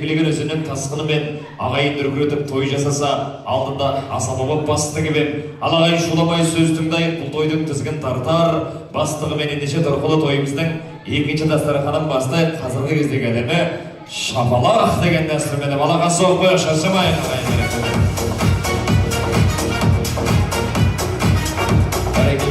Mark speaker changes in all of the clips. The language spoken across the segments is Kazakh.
Speaker 1: еңгілеген өзінің тасқынымен ағайын дүркіретіп той жасаса, алдында асабабап басты кебем. Ал ағайын шуламай сөз тыңдайық, бұл тойдың тізгін тартар. Бастығы мен ендеше тұрқылы тойымыздың екінші дастарханын бастайық. Қазіргі кездегі әдемі шапалақ деген дәстүрмен балаға соқпай шаршамайық ағайын.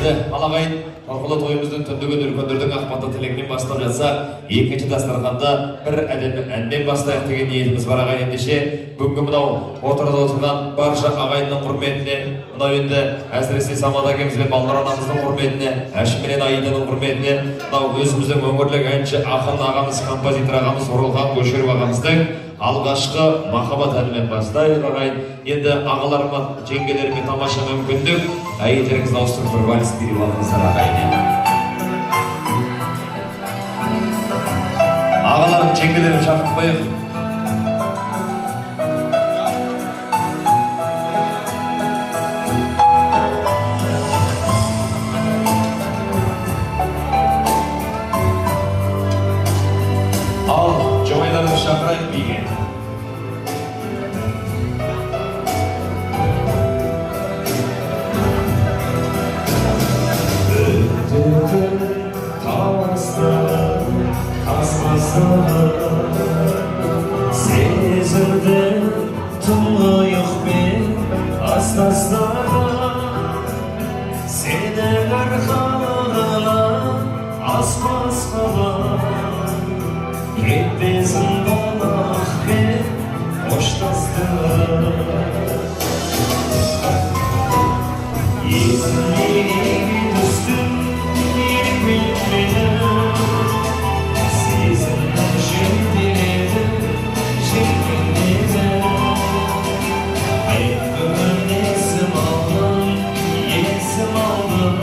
Speaker 1: Алағайын, Тарқылы тойымыздың түндігін үлкендердің ақпанды тілегінен бастап жатса, екінші дастарханда бір әнмен бастайық деген ниетіміз бар ағайын. Ендеше бүгінгі мынау отырда отырған барша ағайынның құрметіне, мынау енді әсіресе Самат әкеміз бен Балнұр анамыздың құрметіне, Әшім менен Аиданың құрметіне, мынау өзіміздің өңірлік әнші ақын ағамыз, композитор ағамыз Оралхан Көшеров ағамыздың алғашқы махаббат әнімен бастайық ағайын. Енді ағаларыма, жеңгелеріме тамаша мүмкіндік, әйелдеріңізді ауыстырып бір вальс беріп алыңыздар ағайын. Ағаларым, жеңгелерім шақыртпайық. Ал жомайларымыз шақырайық биге.
Speaker 2: Сезілді тұңғиықпен астастарға, сені арқалап аспасқа бар, кетпесін балақпен қоштастық. Есіме түстім еркмен сезімнің жетеледі жетеледі. Мен бүгін есім алдым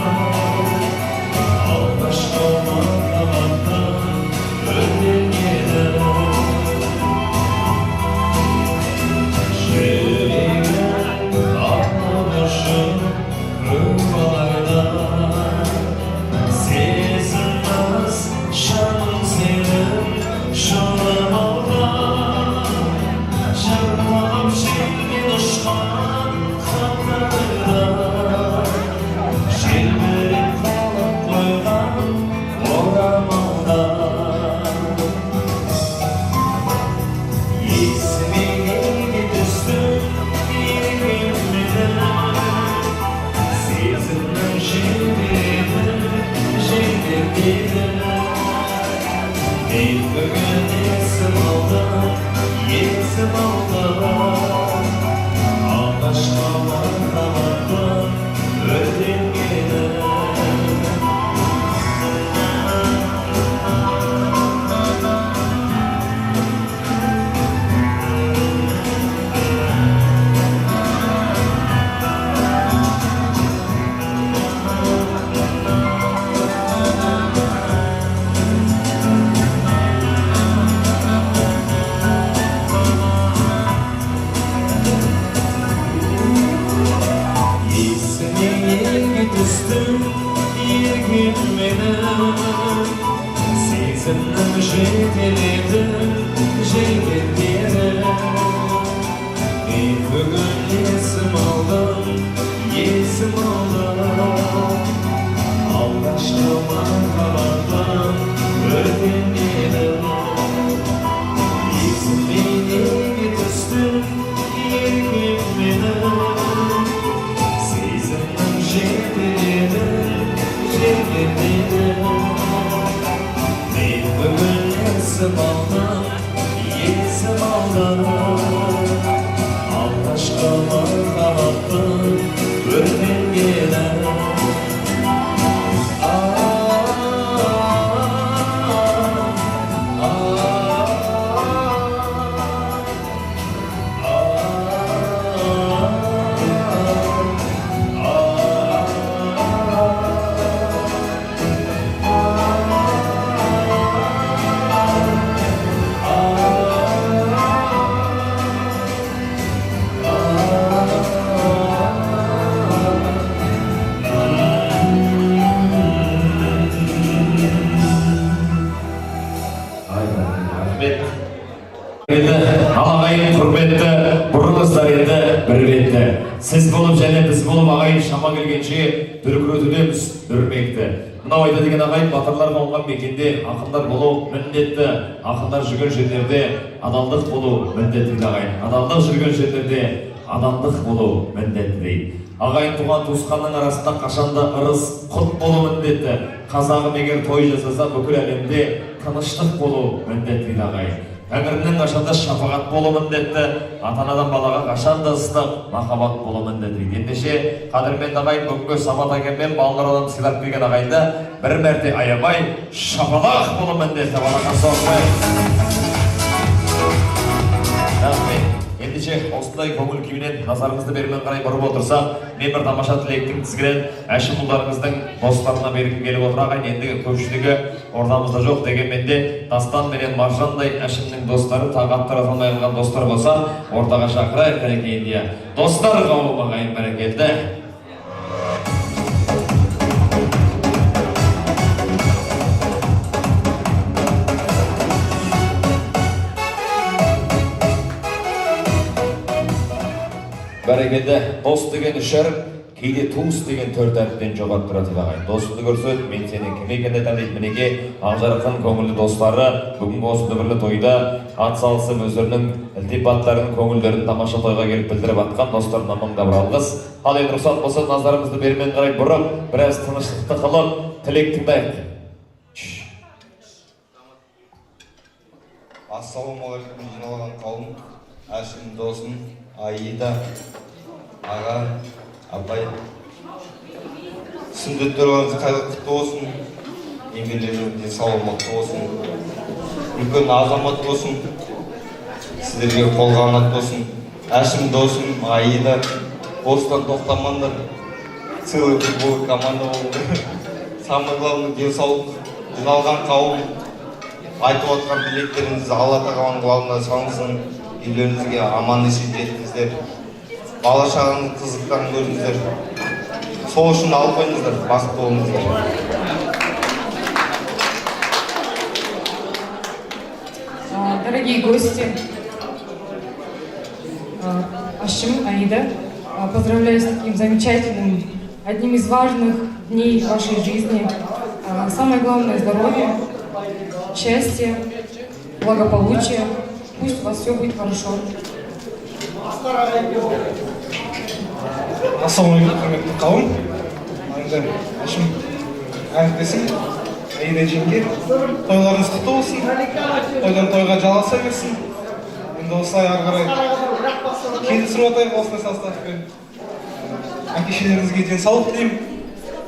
Speaker 2: алғашқы махаббаттан өртенеді. Жүрегім ағылышым өмірда сезілмес жаным сенің шырмалда. Жырлап желмен ұшқан хаттарда желбіреп қалып қойған орамалда. Есіме неге түстім еркемменен, сезімнің желдетеді. Мен бүгін есім алдым алғашқы махаббаттан өртенгені. Сезімнің жетеледі желдетеді. Мен бүгін есім алдым алғашқы махаббаттан өртенеді. Есіме неге түстім еркемменен, сезімнің жетеледі жетеледі. Мен бүгін есім алдым алғашқы махаббаттан өртенгені.
Speaker 1: бір бетті. Сіз болып және біз болып ағайын шама келгенше дүркіретудеміз дүрмекті. Мынау айда деген ағайын батырлар қонған мекенде ақындар болу міндетті. Ақындар жүрген жерлерде адалдық болу міндетті ағайын. Адалдық жүрген жерлерде адамдық болу міндетті дейді. Ағайын туған туысқанның арасында қашанда ырыс құт болу міндетті. Қазағым егер той жасаса бүкіл әлемде тыныштық болу міндетті дейді ағайын. Тәңірінің қашанда шапағат болу міндетті. Ата-анадан балаға қашанда ыстық махаббат болу міндетті дейді. Ендеше қадірменді ағайын бүгінгі Самат әкеммен балалардан сыйлап келген ағайынды бір мәрте аямай шапалақ болу міндетті. Балаға соқпай. Рахмет. Ендеше осындай көңіл күйінен назарыңызды бермен қарай бұрып отырсақ, мен бір тамаша тілектің тізгінен әшім ұлдарыңыздың достарына бергім келіп отыр ағайын. Ендігі көпшілігі ортамызда жоқ дегенмен де Дастан менен Маржандай әшімнің достары тағаттар аталмай қалған достар болса, ортаға шақырайық кәнекей Индия. Достар қауым ағайын бәрекелді. Бәрекелді, дос деген үш әріп, кейде туыс деген төрт әріптен жоғары тұрады ағайын. Досымды көрсет, мен сенің кім екенде танитын мінеке ақжарқын көңілді достары бүгінгі осы дүбірлі тойда ат салысып өздерінің ілтипаттарын, көңілдерін тамаша тойға келіп білдіріп атқан достарына мыңдап алғыс. Ал енді рұқсат болса, назарымызды бермен қарай бұрып, біраз тыныштықты қылып, тілек тыңдайық.
Speaker 3: Ассалаумағалейкум жиналған қауым, әшім досым, Аида, аға, апай. Сүндеттеріңіз қайырлы құтты болсын, еңбектеріңізде саламатты болсын, үлкен азамат болсын, сіздерге қолғанат болсын. Әшім досым, Аида, осыдан тоқтамаңдар, целый футбол команда болды. Самый главный денсаулық, жиналған қауым, айтып отқан тілектеріңіз Алла тағаланың құлағына салынсын. Үйлеріңізге аман есен жетіңіздер, бала шағаның қызықтарын көріңіздер, сол үшін алып қойыңыздар, бақытты болыңыздар.
Speaker 4: Дорогие гости, Ашим, Аида, поздравляю с таким замечательным, одним из важных дней вашей жизни. Самое главное – здоровье, счастье, благополучие. Пусть у вас все будет хорошо.
Speaker 5: Ассалаумағалейкум, құрметті қауым. Енді Әшім әріптесім, Аида жеңге, тойларыңыз құтты болсын, тойдан тойға жалғаса берсін. Енді осылай ары қарай келісіп отайық осылай составпен. Әке-шешелеріңізге денсаулық тілеймін,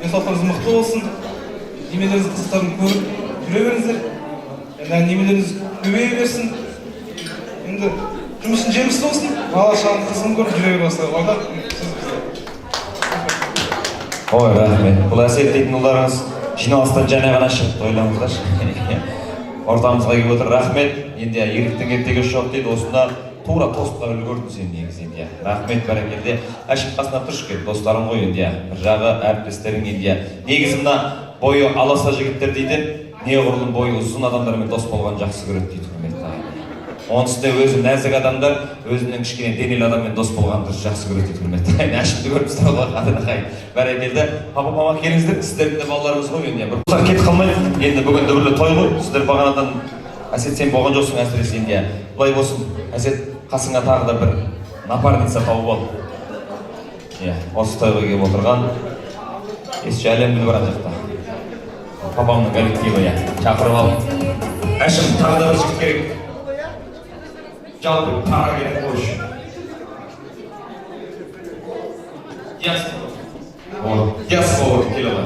Speaker 5: денсаулықтарыңыз мықты болсын, немелеріңіз қызықтарын көріп жүре беріңіздер. Енді немелеріңіз көбейе берсін. Енді жұмысын жемісті болсын, бала шағаның қызығын көріп жүре беріп осылай ойдақ.
Speaker 1: Ой, рахмет. Бұл әсет дейтін ұлдарыңыз жиналыстан және ғана шығып тойлаңыздаршы. Ортамызға келіп отыр. Рахмет. Енді ерліктің ертегі жоқ дейді. Осында тура тостқа үлгердіңіз енді негізі енді. Рахмет бәрекелді. Әшім қасына тұршы кел, достарың ғой енді. Бір жағы әріптестерің енді. Негізі мына бойы аласа жігіттер дейді. Неғұрлым бойы ұзын адамдармен дос болған жақсы көреді дейді. Онсызда өзі нәзік адамдар, өзінің кішкене денелі адаммен дос болғанды жақсы көреді дейді. Әшімді көріпсіздер олар қадыр ағайын. Бәрекелді. Папа-мама келіңіздер, сіздердің де балаларыңыз ғой енді. Бір құлақ кетіп қалмайды. Енді бүгін дүбірлі той ғой. Сіздер бағанадан Әсет сен болған жоқсың әсіресе енді. Бұлай болсын, Әсет қасыңа тағы да бір напарница тауып ал. Осы тойға келіп отырған ешші әлем біліп барады жақта. Папамның коллективі шақырып ал. Әшім тағы да бір жігіт керек. Жалпы тара керек қойшы. Яс болып келе ала.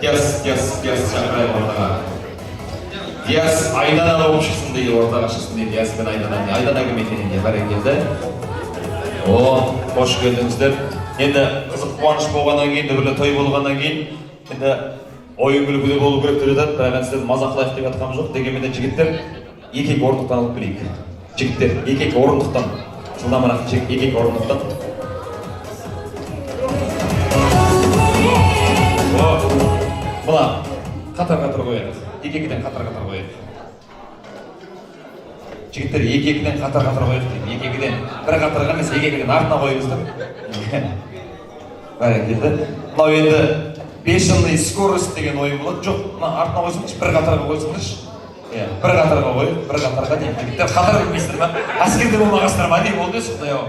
Speaker 1: Яс шақырайық ортаға. Яс Айдана болып шықсын дейді, ортаға шықсын дейді. Яс пен Айдана кім екеніне бәрекелді. Қош келдіңіздер. Енді қызық қуаныш болғаннан кейін, дүбірлі той болғаннан кейін, енді ойын күлкіде болу керек деп жатады, бірақ сіздерді мазақлайық деп жатқаным жоқ. Дегенмен де жігіттер екі орындықтан алып келейік. Жігіттер екі орындықтан, жылдамырақ екі орындықтан. Бұла қатар-қатар қояды. Екі-екіден қатар-қатар қояды. жігіттер екі-екіден қатар-қатар қойық деймін. Екі-екіден бір қатарға емес, екі-екіден артына қойыңыз да. Бәрекелді. Мынау енді бешеный скорость деген ойын болады. Жоқ, мына артына қойсаңызшы, бір қатарға қойсаңызшы. Бір қатарға қойып, бір қатарға деймін. Жігіттер қатар білмейсіздер ма? Әскерде болмағансыздар ма? Не болды сондай ау?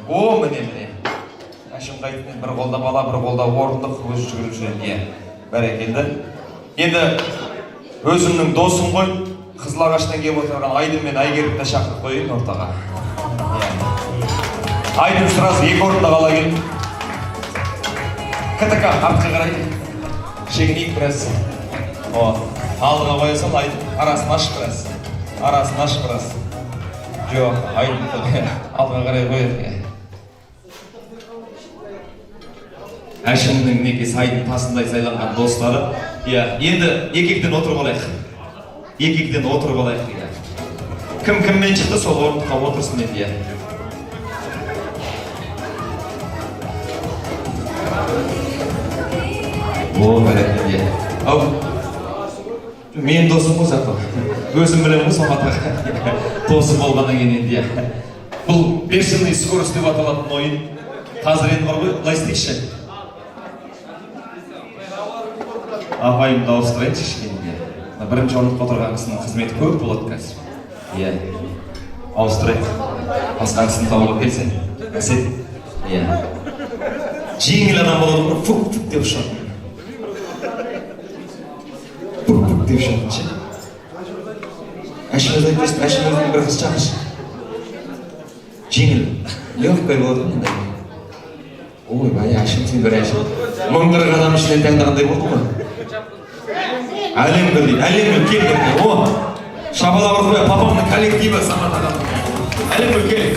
Speaker 1: О, міне. Әшім қайтымен бір қолда бала, бір қолда орындық өзі жүгіріп жүрген. Бәрекелді. Енді өзімнің досым ғой, Қызылағаштан келіп отырған Айдын мен Айгерімді шақырып қойын ортаға. Айдын сразу екі орында қала келді. КТК артқа қарай. Шегінейік біраз. Алдыға қоя сал, Айдын арасын ашып біраз. Арасын ашып біраз. Жоқ, Айдын алдыға қарай қояды. Әшімнің некесі Айдын тасындай сайланған достары. Енді екі-екіден отырып алайық. Екі-екіден отырып алайық дейді. Кім кіммен шықты, сол орындыққа отырсын еді. О, бәрекелді. Ау, мен досым ғой зато. Өзім білем ғой сол қатарға. Досым болғаннан кейін енді. Бұл бешеный скорость деп аталатын ойын. Қазір енді бар ғой, былай істейікші. Апайымды ауыстырайыншы кішкене. Бірінші орындыққа отырған кісінің қызметі көп болады қазір. Ауыстырайық. Басқан кісіні тауып келсен. Әсет. Жеңіл адам болады ғой, фук-фук деп ұшатын. Фук-фук деп ұшатын ше. Әшіміз айтпайсын, әшіміздің бір қыз шақыш. Жеңіл. Легкой болады ғой. Ой, бәй, әшім сен бір әшім. Мың қырық адам ішінен таңдағандай болды ғой. Әлем біл дейді, әлем біл кел біріне. О, шабала ұрқыбай, папамның коллективі самат адам. Әлем біл кел.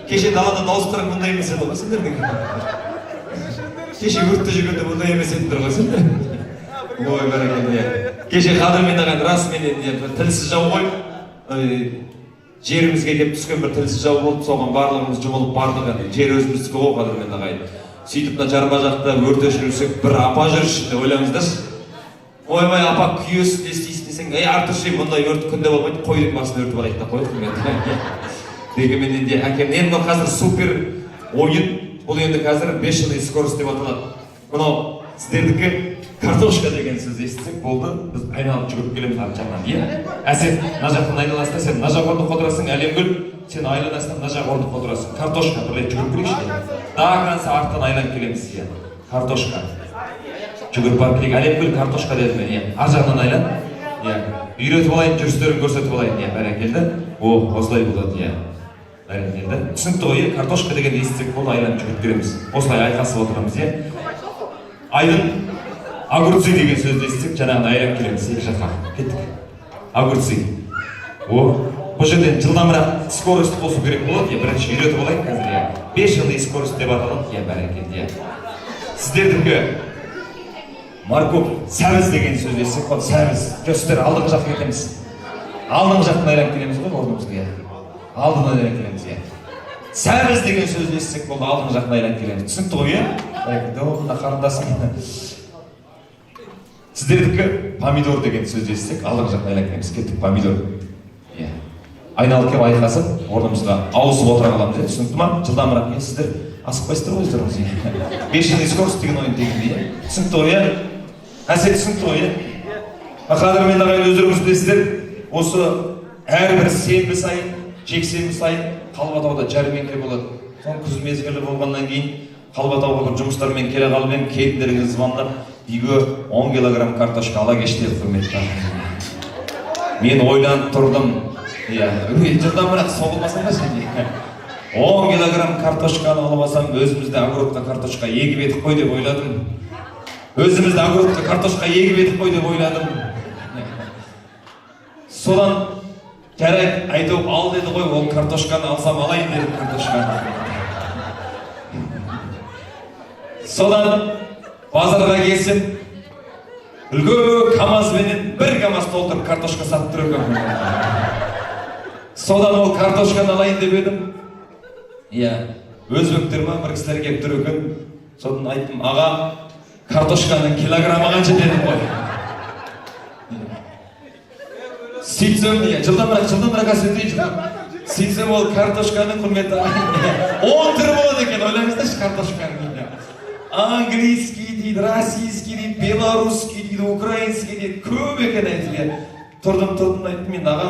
Speaker 1: Кеше далада дауыстарың мұндай емес еді ғой сендердің. Кеше өртті жүргенде мұндай емес едіңдер ғой сендер. Ой, бәрекелді. Кеше қадырмен ағайын расымен бір тілсіз жау ғой. Жерімізге кеп түскен бір тілсіз жау болып, соған барлығымыз жұмылып бардық енді. Жер өзіміздікі ғой қадырмен ағайын. Сөйтіп жарма жақта өрт өшірілсек, бір апа жүрші деп ойлаңыздаршы. Ойбай, апа күйесін естейсің десең, артыршы мұндай өрт күнде болмайды, қойдың басын өртіп алайық та қойдық мен. Дегенмен енді әкем, енді қазір супер ойын, бұл енді қазір бешеный скорость деп аталады. Мынау сіздердікі картошка деген сөз естісек болды, біз айналып жүгіріп келеміз арғы жағынан. Әсет, мына жақтан айналасың, сен мына жақ орындыққа отырасың, Әлемгүл, сен айланасың, мына жақ орындыққа отырасың. Картошка, бірлей жүгіріп келейікші. Дағанса арттан айланып келеміз. Картошка. Жүгіріп барып келейік, Әлемгүл картошка деді мен. Арғы жағынан айлан. Үйретіп алайын, жүрістерін көрсетіп алайын. Бәрекелді. О, осылай болады. Бәрекелді. Түсінікті ғой, картошка деген естісек болды, айланып жүгіріп келеміз. Осылай айқасып отырамыз. Айдын огурцы деген сөзді естісек, жаңағын айланып келеміз. Екі жаққа. Кеттік. Огурцы. Бұл жерден жылдамырақ скорость қосу керек болады. Бірінші үйретіп алайын қазір. Бешеный скорость деп аталады. Бәрекелді. Сіздердікі морковь, сәбіз деген сөз естісек болды. Сәбіз. Жөстер алдыңғы жаққа кетеміз. Алдыңғы жақтан айланып келеміз ғой орнымызға. Алдын айланып келеміз. Сәбіз деген сөзді естісек болды. Алдыңғы жақтан айланып келеміз. Түсінікті ғой, мына қарындасым. Сіздердікі помидор деген сөзді естісек, алдыңғы жақтан айланып келеміз. Кеттік, помидор. Айналып келіп айқасып, орнымызға ауысып отыра қаламыз. Түсінікті ма? Жылдамырақ. Сіздер асықпайсыздар ғой өздеріңіз. Бешеный скорость деген ойын тегінде. Түсінікті ғой, Әсет түсінікті ғой. Қадырмен ағайын өздеріңіз білесіздер, осы әрбір сенбі сайын, жексенбі сайын Қалбатауда жәрмеңке болады. Соң күз мезгілі болғаннан кейін Қалбатауға бір жұмыстармен келе қалып едім, келіндеріңіз звондап, үйге 10 килограмм картошка ала кешті, құрметті. Мен ойланып тұрдым. Жылдамырақ соғылмасам ба сен? 10 килограмм картошканы алып алсам, өзімізді огородқа картошка егіп едік қой деп ойладым. Өзімізді огородқа картошка егіп едік қой деп ойладым. Содан жарайды, айтып ал деді ғой, ол картошканы алсам алайын дедім картошканы. Содан базарға келсем, үлгі КамАЗбенен бір КамАЗ толтырып картошка сатып тұр екен. Содан ол картошканы алайын деп едім. өзбектер ма бір кісілер келіп тұр екен. Содан айттым, аға, картошканың килограммы қанша дедім ғой. Сөйтсем, жылдамырақ әсетейді. Сөйтсем ол картошканың құрметі 10 түрі болады екен, ойлаңыздаршы картошканың. Английский дейді, российский дейді, белорусский дейді, украинский дейді, көп екен айтылды. Тұрдым айттым, мен аға,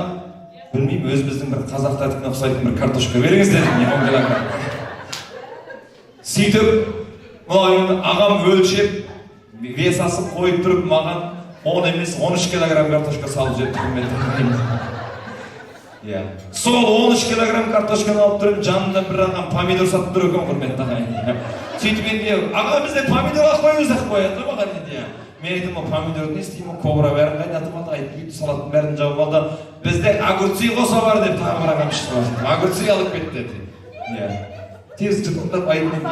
Speaker 1: білмеймін, өз біздің бір қазақтардікіне ұқсайтын бір картошка беріңіз дедім, 10 килограмм. Сөйтіп, ағам өлшеп, вес асып қойып тұрып, маған 10 емес 13 килограмм картошка салып жетті. Сол 13 килограмм картошканы алып тұрып, жанында бір ағам помидор сатып тұр екен, құрметті ағайын. Сөйтіп енді, аға бізде помидор қойыңыз ақ қояды маған енді. Мен айттым, помидорды не істеймін, кобра бәрін қайнатып алды, айтып салаттың бәрін жауып алды. Бізде огурцы қоса бар деп тағы бір ағам шықты. Огурцы алып кетті деді. Тез жұтқындап айттым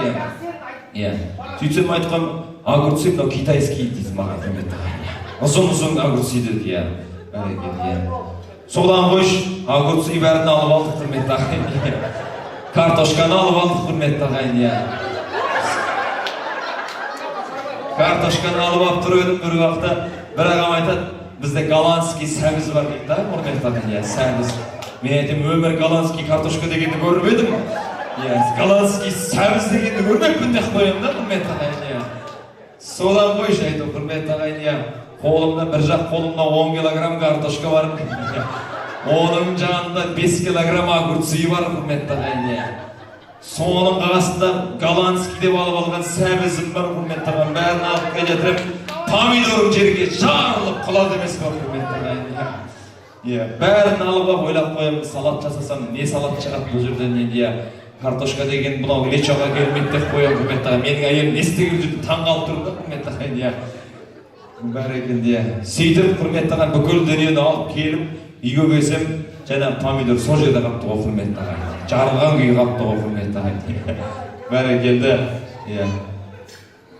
Speaker 1: енді. Сөйтсем айтқам, огурцы мынау китайский дейді маған құрметті ағайын. Ұзын огурцы деді. Содан қойш, огурцы бәрін алып алдық құрметті ағайын. Картошканы алып алдық құрметті ағайын. Картошканы алып алып тұр едім бір уақытта. Бір ағам айтады, бізде голландский сәбіз бар дейді да, құрметті ағайын, сәбіз. Мен айтам, өмір голландский картошка дегенді көріп едім. Голландский сәбіз дегенді көрмеппін деп қоямын да, құрметті ағайын. Содан қойш айтам, құрметті ағайын. Қолымда бір жақ қолымда 10 килограмм картошка бар. Оның жанында 5 килограмм огурцы бар, құрметті ағайын. Соның қасында голландский деп алып алған сәбізім бар, құрметті ағайын. Бәрін алып келетіріп, помидорым жерге жарылып құлады емес бар, құрметті ағайын. Бәрін алып ойлап қоямын, салат жасасам, не салат шығады бұл жерден енді. Картошка деген бұнау лечоға келмейді деп қоямын, құрметті ағайын. Менің әйелім не істеген жүрді таңғалып тұрды, құрметті ағайын. Бәрекелді. Сөйтіп, құрметті ағайын, бүкіл дүниені алып келіп, үйге келсем, жаңа помидор сол жерде қапты ғой, құрметті ағайын. Жарылған күйі қапты ғой, құрметті ағайын. Бәрекелді.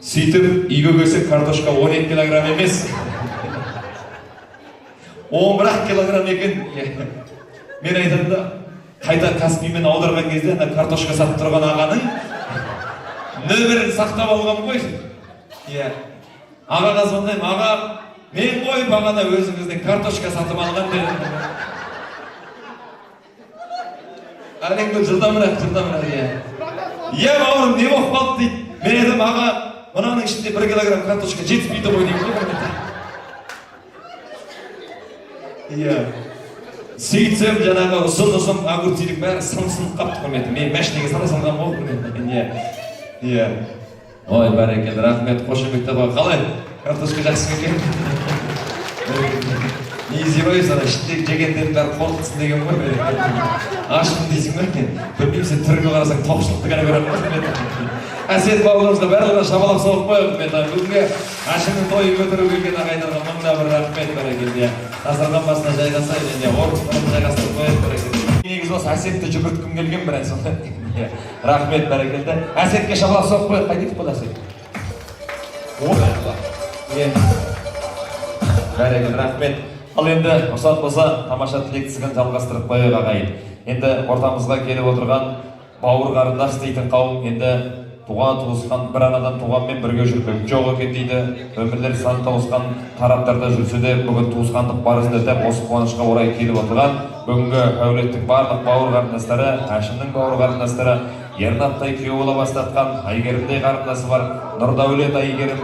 Speaker 1: Сөйтіп, үйге келсек, картошка 12 килограмм емес. 11 килограмм екен. Мен айтамын да, қайта Каспиймен аударған кезде картошка сатып тұрған ағаның нөмірін сақтап алған ғой. Ағаға звондаймын, аға, мен ғой бағана өзіңіздің картошка сатып алған дедім. Әленгі жылдамырақ. Бауырым, не болып қалды дейді. Мен едім, аға, мынаның ішінде 1 килограмм картошка жетіспейді ғой деймін. Сөйтсем, жаңағы ұзын огурцидың бәрі сынып қапты құрметті. Мен мәшінеге салған ғой құрметті. Ой, бәрекелді, рахмет, қошеметтеп ақ. Қалай? Картошка жақсы екен. Не изебай сана, ішіндегі жегендердің бәрі қорқытсын деген ғой. Ашқын дейсің бе? Білмеймін, сен түріңе қарасаң тоқшылықты ғана көрем ғой. Әсет бауырымызға барлығына шабалақ соғып қойып. Бүгінге Әшімнің тойын көтеріп келген ағайындарға мыңда бір рахмет бәрекелді. Дастархан басына жайғасайын, орын жайғастырып қойып бәрекелді. Негізі осы Әсетті жүгірткім келген бір ән сонда. Рахмет бәрекелді. Әсетке шабалақ соғып қойып, қайтетіп бұл Әсет. Бәрекелді, рахмет. Ал енді ұсат болса, тамаша тілектісігін жалғастырып қойып ағайын. Енді ортамызға келіп отырған бауыр қарындас дейтін қауым енді туған туысқан бір анадан туғанмен бірге жүрмек жоқ екен дейді. Өмірлер сан тауысқан тараптарда жүрсе де бүгін туысқандық парызын өтеп осы қуанышқа орай келіп отырған бүгінгі әулеттің барлық бауыр қарындастары, Әшімнің бауыр қарындастары, Ернаттай күйеу бола бастатқан Айгерімдей қарындасы бар, Нұрдәулет Айгерім,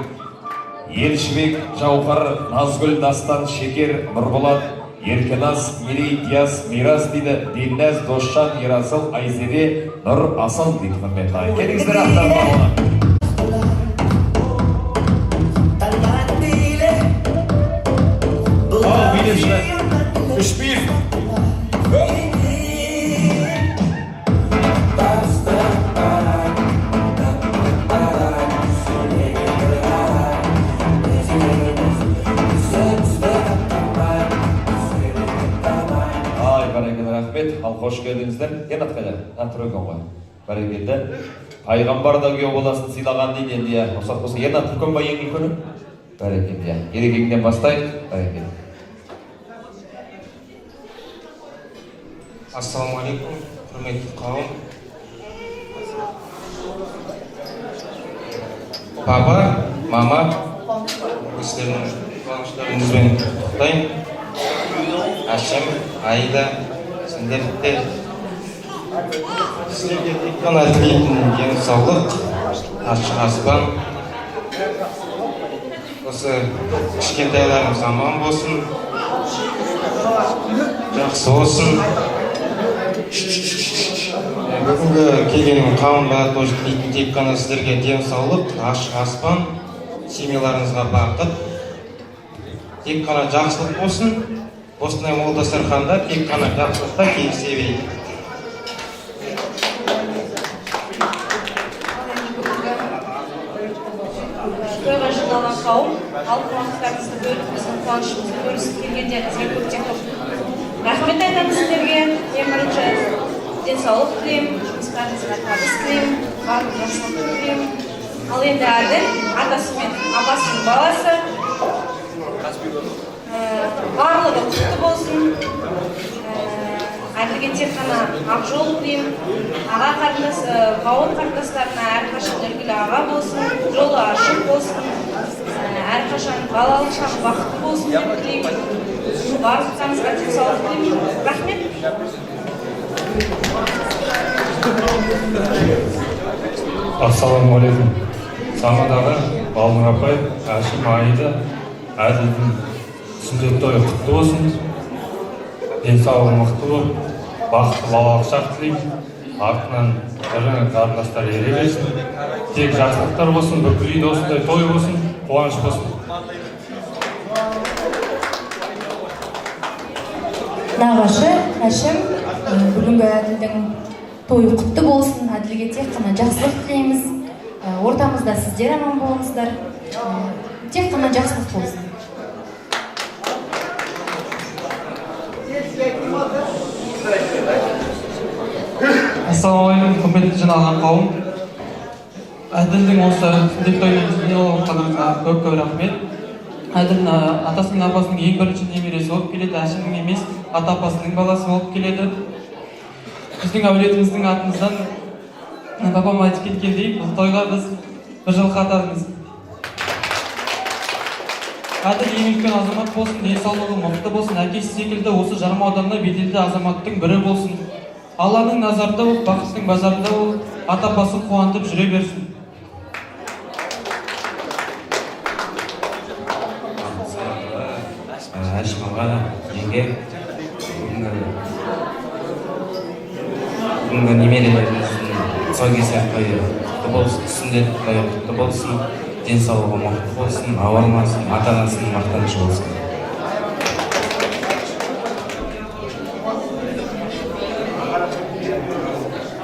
Speaker 1: Елшібек, Жауһар, Назгүл, Дастан, Шекер, Нұрболат, Еркеназ, Мерей, Диас, Мирас дейді, Дилназ, Досжан, Ерасыл, Айзере, Нұр, Асыл дейді құрметті ағайын. Келіңіздер ақтар бағына. Ал билеші, 3-1. Ал қош келдіңіздер. Ернат қайда? Тұр екен ғой. Бәрекелді. Пайғамбар да күйеу баласын сыйлаған дейді енді. Рұқсат болса, Ернат үлкен ба ең үлкені? Бәрекелді. Ерекеңнен бастайық. Бәрекелді.
Speaker 3: Ассаламу алейкум, құрметті қауым. папа, мама, сіздердің қуаныштарыңызбен құттықтаймын. Әшім, Аида, сендерді сіздерге тек қана тілейтін денсаулық, ашық аспан. Осы кішкентайларымыз аман болсын, жақсы болсын. Бүгінгі келген қауымға тоже тілейтін тек қана сіздерге денсаулық, ашық аспан, семьяларыңызға бақыт, тек қана жақсылық болсын. Осындай мол дастарханда тек қана жақсылықта келісе берейік.
Speaker 6: Тойға жиналған қауым, ал қуаныштарыңызды бөліп, біздің қуанышымызды бөлісіп келгендеріңізге көп рахмет айтамын сіздерге. Ең бірінші денсаулық тілеймін, жұмыстарыңызға табыс тілеймін, барлық жақсылықты тілеймін. Ал енді Әділ, атасы мен апасының баласы. Барлығы құтты болсын. Әділге тек қана ақ жол тілеймін. Аға қарындас, бауыр қарындастарына әрқашан үлгілі аға болсын, жолы ашық болсын, әрқашан балалық шағы бақытты болсын деп тілеймін. Барлықтарыңызға денсаулық тілеймін. Рахмет.
Speaker 7: Ассалаумағалейкум. Самадағы Балнұр апай, Әшім, Аида, Әділдің сүндет тойы құтты болсын. Денсаулығы мықты болып, бақытты балалық шақ тілеймін. Артынан жаңа қарындастар ере берсін. Тек жақсылықтар болсын, бүкіл үйде осындай той болсын, қуаныш болсын.
Speaker 8: Нағашы, Әшім, бүгінгі Әділдің тойы құтты болсын. Әділге тек қана жақсылық тілейміз. Ортамызда сіздер аман болыңыздар. Тек қана жақсылық болсын.
Speaker 9: Ассалаумағалейкум, құрметті жиналған қауым. Әділдің осы сүндет тойын жиналғаныңызға көп рахмет. Әділ атасының апасының ең бірінші немересі болып келеді, Әшімнің емес, ата апасының баласы болып келеді. Біздің әулетіміздің атымыздан папам айтып кеткендей, бұл тойға біз бір жыл қатармыз. Әділ ең үлкен азамат болсын, денсаулығы мықты болсын, әкесі секілді осы жарма ауданына беделді азаматтың бірі болсын. Алланың назарында болып, бақыттың базарында болып, ата апасын қуантып жүре берсін.
Speaker 10: Әшім аға, жеңге, бүгінгі немерелеріміздің тұсаукесер тойы құтты болсын, сүндет тойы құтты болсын, денсаулығы мықты болсын, ауырмасын, ата-анасының мақтанышы болсын.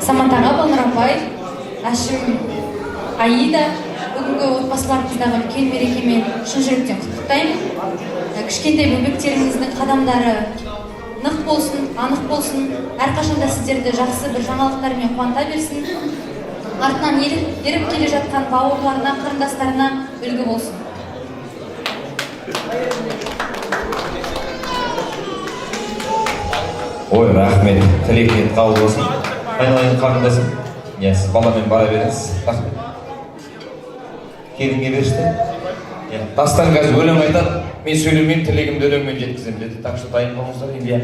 Speaker 8: Саматаға Балнұр апай, Әшім, Аида, бүгінгі отбасыларымыздағы үлкен мерекемен шын жүректен құттықтаймын. Кішкентай бөбектеріңіздің қадамдары нық болсын, анық болсын, әрқашанда сіздерді жақсы бір жаңалықтармен қуанта берсін. Артынан еріп келе жатқан бауырларына, қарындастарына үлгі болсын.
Speaker 1: Ой, рахмет, тілектен қабыл болсын. Айналайын қарындасым. Сіз баламен бара беріңіз. Келінге берішті. Дастан қазір өлең айтады, мен сөйлемеймін, тілегімді өлеңмен жеткіземін деді. Так что дайын болыңыздар, енді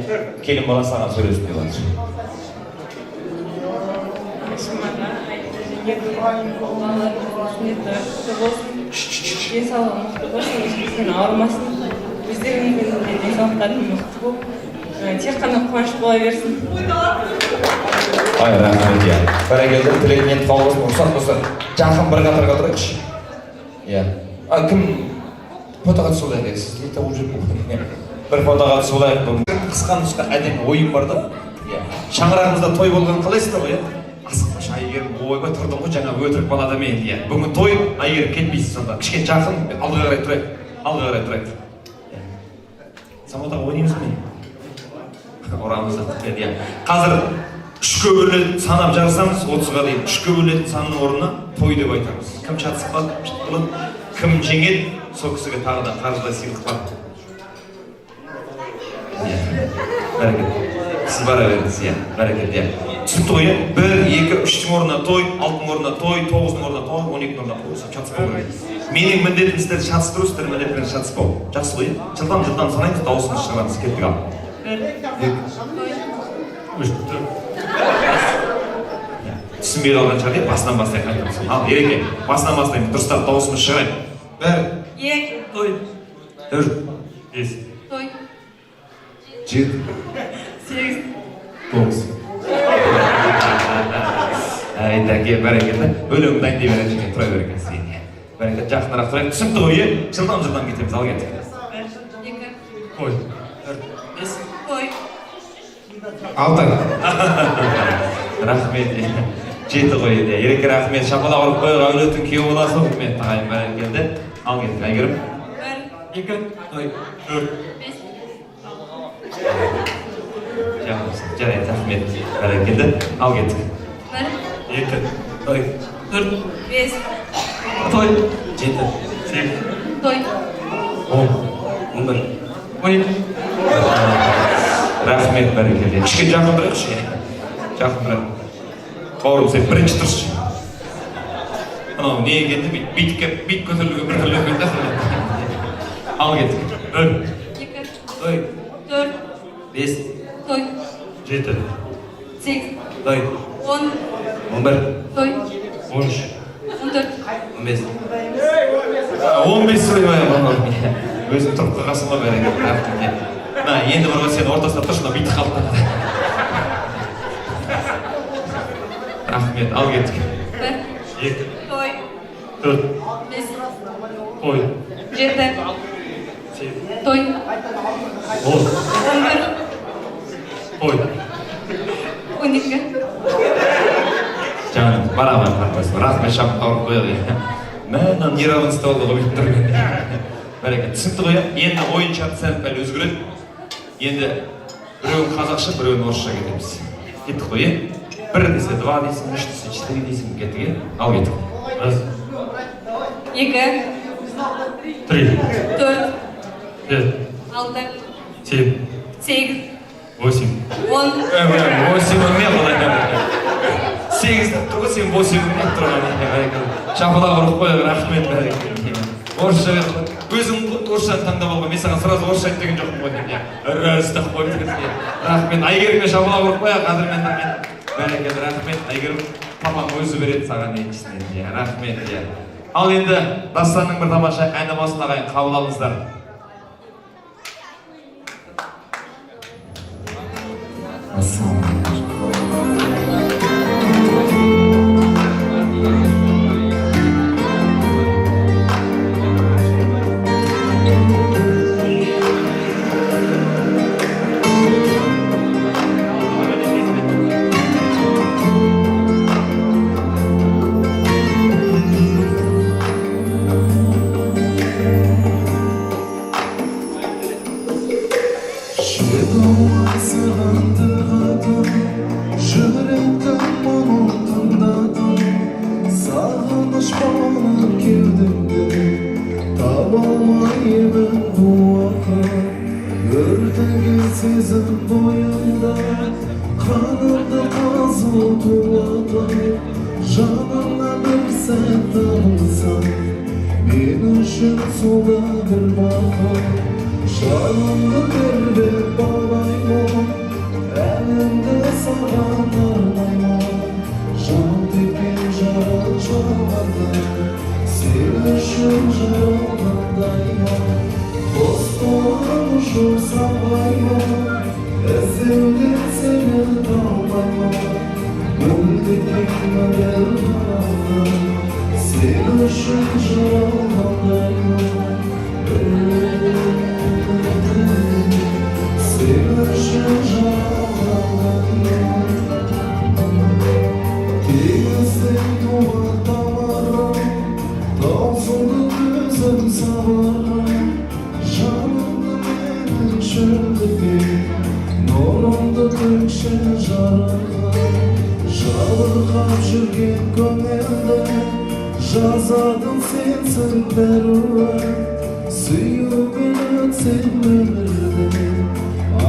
Speaker 1: келін бала саған сөйлесін деп жатыр.
Speaker 6: Денсаулығы мықты болсын, ешкімнен ауырмасын, өздерінің денсаулықтарының мықты болып, тек қана қуаныш бола берсін.
Speaker 1: Ай, рахмет, бәрекелді, тілегінен қабыл болсын, рұқсат болса, жақын бір қатарға тұрайықшы. Кім фотоға түсіп олайық, сіз не тауып жүріп бір фотоға түсіп олайық. Қысқан тұсқа әдемі ойым бар да. Шаңырағымызда той болған қалайсыздар ғой? Асықпаш, Айгерім, ойбай тұрдым ғой, жаңа өтірік балада мен. Бүгін той, Айгерім кетпейсіз сонда. Кішкен жақын, алға қарай тұрайық. Алға қарай тұрайық. Саматаға ойнаймыз ба не? Орамызда құттықтайды. Қазір үшке бөлінетін санап жарысамыз, 30-ға дейін. Үшке бөлінетін санның орнына той деп айтамыз. Кім шатысып қалды, кім шаттылады, кім жеңеді, сол кісіге тағы да қаржылай сыйлық бар. Бәрекет. Сіз бара беріңіз, бәрекет. түсінікті ғой, 1, 2, 3-тің орнына той, 6-тың орнына той, 9-тың орнына той, 12-тің орнына той, шатыспау керек. Менің міндетім сіздерді шатыстыру, сіздердің міндеттеріңізді шатыспау. Жақсы ғой, жылдам санаймыз, дауысымыз шығарамыз, кеттік ал. 1, 2, 3, 4. Түсінбей қалған шығар, басынан бастайық айтамыз. Ал, Ереке, басынан бастайық, дұрыстап дауысымыз шығайық. 1,
Speaker 6: 2,
Speaker 1: той, 4, 5,
Speaker 6: той,
Speaker 1: 7,
Speaker 6: 8,
Speaker 1: 9. Әйтәке, бәрекелді. Өлеңді дайындай береді және тұра берекен сен. Бәрекелді, жақынырақ тұрайық. Түсінікті ғой, жылдам кетеміз, ал кеттік.
Speaker 6: 1, 2,
Speaker 1: Той,
Speaker 6: 4, 5, той,
Speaker 1: 6. Рахмет. 7 ғой еді. Ереке рахмет. Шапалақ ұрып қойып, әулеттің күйеуі боласың. Құрметті ағайын, бәрекелді. Ал кеттік, Әйгерім.
Speaker 6: 1, 2,
Speaker 1: Той, 4,
Speaker 6: 5,
Speaker 1: жарайды, рахмет. Бәрекелді. Ал кеттік.
Speaker 6: 1,
Speaker 1: 2, той, 4,
Speaker 6: 5,
Speaker 1: той, 7, 8,
Speaker 6: той,
Speaker 1: 10, 11, 12. Рахмет, бәрекелді. Кішкене жақындырайықшы. Жақындырайық. Бауырым, сен бірінші тұршы. Анау не екенді бит көтерілуге бір түрлі екен де. Ал кеттік. 1,
Speaker 6: 2,
Speaker 1: той,
Speaker 6: 4,
Speaker 1: 5,
Speaker 6: той,
Speaker 1: 7,
Speaker 6: 8,
Speaker 1: той,
Speaker 6: 10,
Speaker 1: 11,
Speaker 6: той,
Speaker 1: 13,
Speaker 6: 14,
Speaker 1: 15. 15 сөйлемей балаларым. Өзім тұрып қағасың ба бәрекелді. Енді бір сен ортасында тұршында бит қалды. Рахмет, ал кеттік.
Speaker 6: 1,
Speaker 1: 2,
Speaker 6: той,
Speaker 1: 4,
Speaker 6: 5,
Speaker 1: той,
Speaker 6: 7,
Speaker 1: 8,
Speaker 6: той,
Speaker 1: 10,
Speaker 6: 11,
Speaker 1: той.
Speaker 6: 12.
Speaker 1: Жаным, барамын, рахмет шапқа ұрып қойды. Мәнен неравенство болды ғой бүйтіп тұрған. Бәрекелді, түсінікті ғой, енді ойын шарты сәл өзгереді. Енді біреуін қазақша, біреуін орысша кетеміз. Кеттік қой, 1 десе, 2 десін, 3 десе, 4 десін кеттік, ал кеттік.
Speaker 6: 2,
Speaker 1: 3,
Speaker 6: 4,
Speaker 1: 5,
Speaker 6: 6,
Speaker 1: 7,
Speaker 6: 8,
Speaker 1: 8.
Speaker 6: 10,
Speaker 1: 8 не қылайын. 8 тұрғы сен 8 не тұрған. Шапалақ ұрып қойып, рахмет бәрекелді. Орысша өзің орысшаны таңдап алған, мен саған сразу орысша айт деген жоқпын ғой. Рәстақ қойып. Рахмет. Әйгерімге шапалақ ұрып қояйық, қадірмен. Бәрекелді, рахмет. Әйгерім папаң өзі береді саған еншісінен. Рахмет. Ал енді Дастанның бір тамаша әні болсын ағайын, қабыл алыңыздар.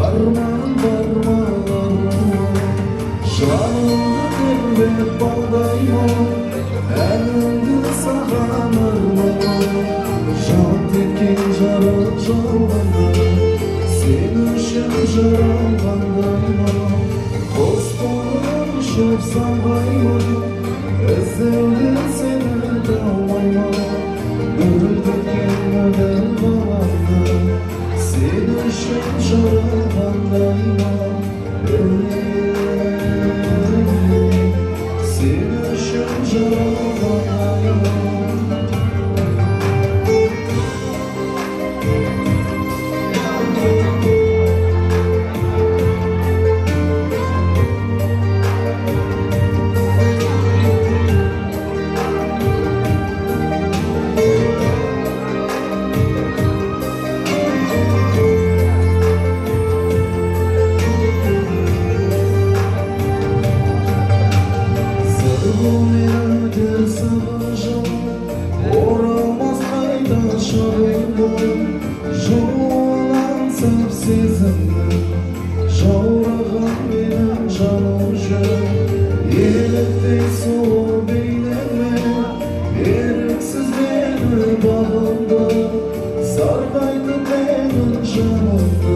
Speaker 2: Arman barmalarına, canım etken jarık жалғанда Sen үшін жаралғандаймын Қос қолым ұшып самғаймын Іздеуді сені талмаймын Гүлдеткен мөлдір ғаламда Sen үшін жаралғандаймын Sen үшін жаралғандаймын Жаураған менің жаным жүр Еліктей сұлу бейнемен Еріксіз мені бағымды Сарғайтып менің жанымды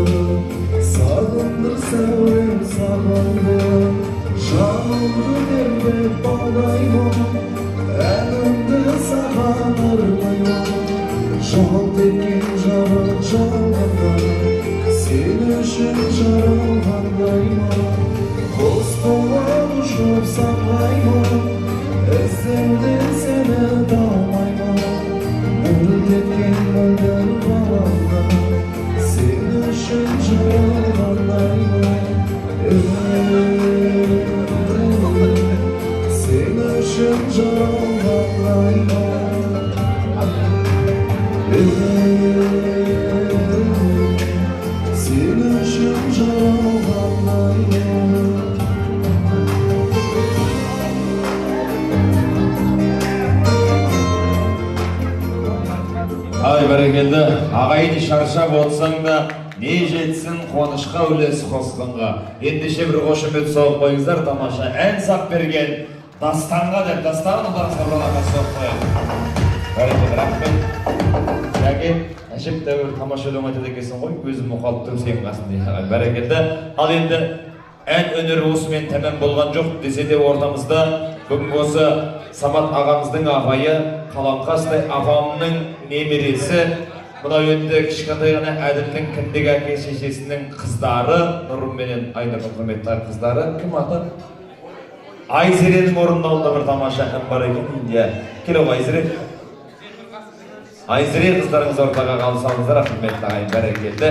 Speaker 2: Сағындыр сәулем сағынды Жанымды тербеп бағдаймын Әнімді саған арнаймын Жалт еткен жарық жалғанда Sen үшін жаралғандаймын Қос қолым ұшып самғаймын Іздеуде сені талмаймын Мөлдеткен мөлдір ғаламда Sen үшін жаралғандаймын Sen үшін жаралғандаймын Sen үшін жаралғандаймын
Speaker 1: Ай бәрекелді, ағайын шаршап отсаң да, не жетсін қуанышқа үлес қосқанға. Ендеше бір қошемет соғып қойыңыздар, тамаша ән сап берген Дастанға деп, Дастанның ұлдарыңызға бұраға соғып қояйық. Бәрекелді, рахмет. Яке, әшіп дәуір тамаша өлең айтады екенсің ғой, өзім мұқалып тұрып сен қасында. Бәрекелді. Ал енді ән өнері осымен тәмам болған жоқ десе де ортамызда бүгінгі осы Самат ағамыздың ағайы, Қаламқастай апамның немересі, мына енді кішкентай ғана Әділдің кіндік әке шешесінің қыздары, Нұрым менен Айнұрдың құрметті қыздары, кім аты? Айзеренің орындауында бір тамаша ән бар екен. Келіп Айзере. Айзере қыздарыңыз ортаға қалысаңыздар, құрметті ағайын, бәрекелді.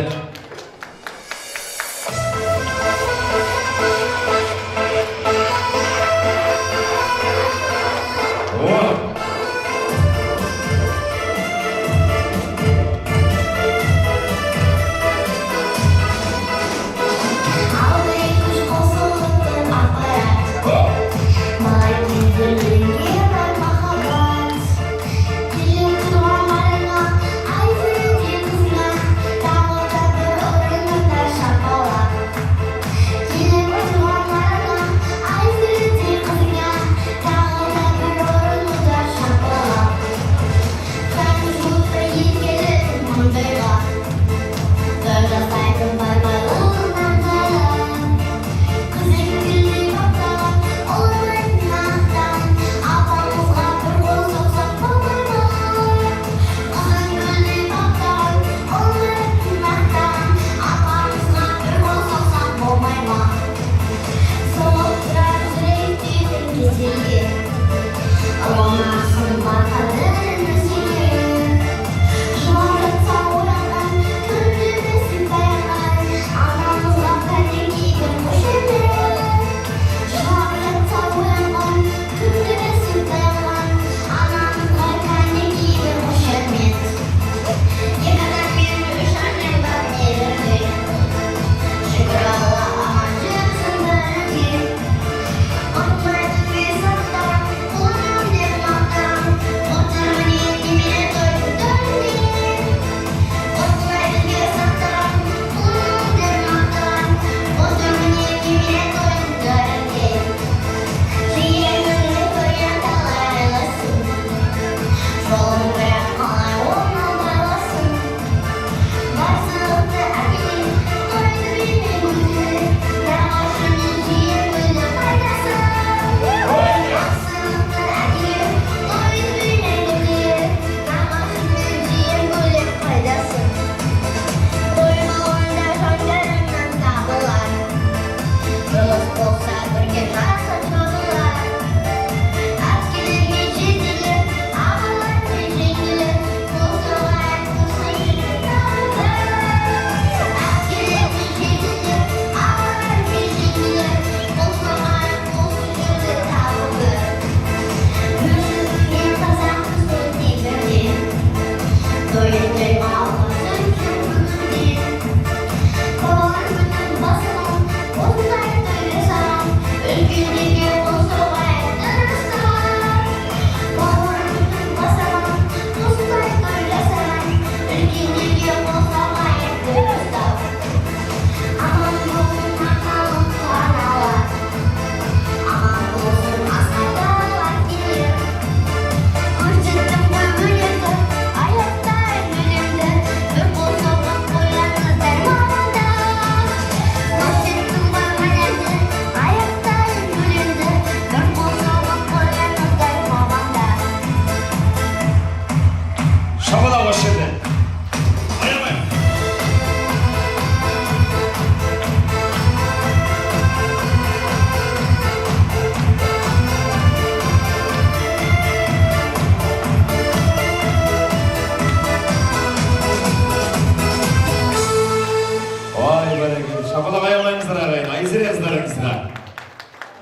Speaker 11: Ayzerede kızlar, dağıldadır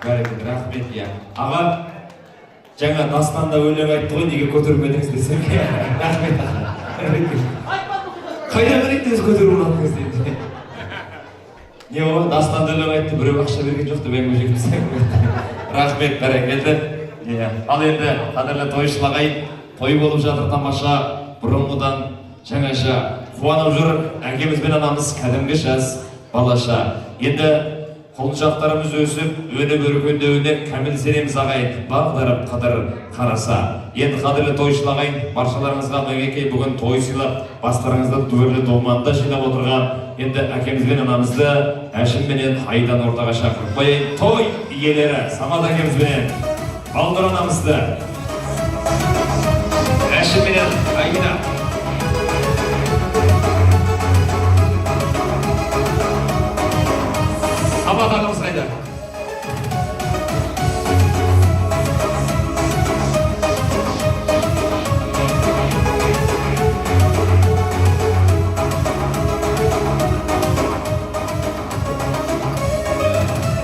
Speaker 1: Бәрекелді, рахмет. Иә. Аға, жаңа дастанда өлең айтты ғой, неге көтермедіңіз десем. Рахмет аға. Қайда беректіңіз көтеріп алатыңыз дейді. Не ол, дастанда өлең айтты, біреу ақша берген жоқ деп әңгіме жүргізсең. Рахмет, бәрекелді. Ал енді қадірлі тойшыл ағай, той болып жатыр тамаша, бұрынғыдан жаңаша қуанып жүр. Әкеміз бен анамыз кәдімгі жас балаша. Енді құлыншақтарымыз өсіп, өніп өркендеуіне кәміл сенеміз ағайын, бағдарып қадір қараса. Енді қадірлі тойшыл ағайын, баршаларыңызға Мәкеке бүгін той сыйлап, бастарыңызда дүбірлі доманды жинап отырған енді әкеміз бен анамызды Әшім менен Айдан ортаға шақырып қояйын. Той иелері Самат әкеміз бен Балдыр анамызды Әшім менен Айда. Самат ағамыз қайда?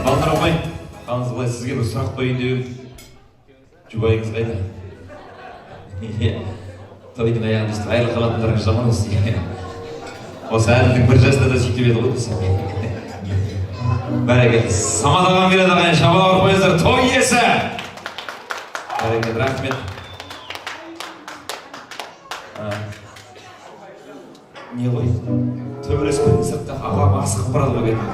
Speaker 1: Балдыр ағай, қалыңыз қалай, сізге бір сұрақ қояйын деп жұбайыңыз қайда? Тойдың аяғында өстіп айрылып қалатындарыңыз жаман осы. Осы әділдің бір жасында да сөйтіп еді ғой десем. Бәрекелді. Самат ағам келеді ағайын, шабалақ қойыңыздар, той иесі! Бәрекелді, рахмет. Не ғой? Төбелескеннен сыртта ағам асығып барады ғой бетін.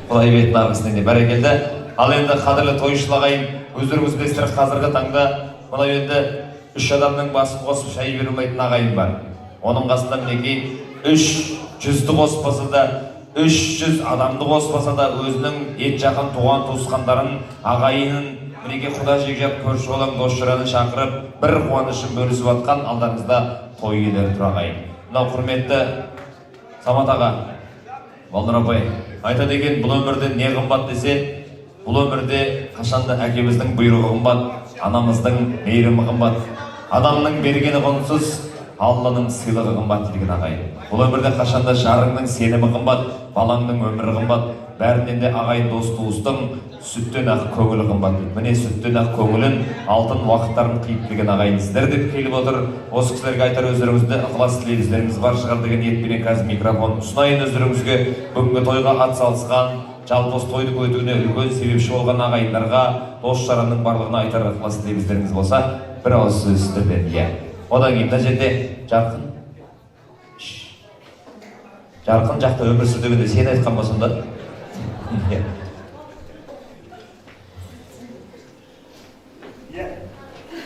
Speaker 1: Құлай бетін арғысынан де бәрекелді. Ал енді қадірлі тойшыл ағайын, өздеріңіз білесіздер, қазіргі таңда мынау енді 3 адамның басын қосып шай берілмейтін ағайын бар. Оның қасында мінекей 300-ді қоспаса да, 300 адамды қоспаса да өзінің ет жақын туған туысқандарын, ағайынын, мінекей құда жекжат көрші olan дос-жаранын шақырып, бір қуанышын бөлісіп атқан алдарыңызда той иелері тұр ағайын. Мынау құрметті Самат аға, Балдыр апай, айтады екен, бұл өмірде не қымбат десе, бұл өмірде қашанда әкеміздің бұйрығы қымбат, анамыздың мейірімі қымбат, адамның бергені құнсыз, Алланың сыйлығы қымбат деген ағайын. Бұл өмірде қашанда жарыңның сенімі қымбат, балаңның өмірі қымбат, бәрінен де ағайын дос-туыстың сүттен ақ көңілі қымбат. Міне сүттен ақ көңілін, алтын уақыттарын қиып келген ағайын сіздер деп келіп отыр. Осы кісілерге айтар өздеріңізді ықылас тілегіңіздеріңіз бар шығар деген ниетпенен қазір микрофон ұсынайын өздеріңізге. Бүгінгі тойға атсалысқан, жалпы осы тойдың өтуіне үлкен себепші болған ағайындарға, дос-жаранның барлығына айтар ықылас тілегіңіздеріңіз болса, бір ауыз сөз істерден. Одан кейін мына жерде жарқын жақта өмір сүр дегенде сен айтқан болсың да.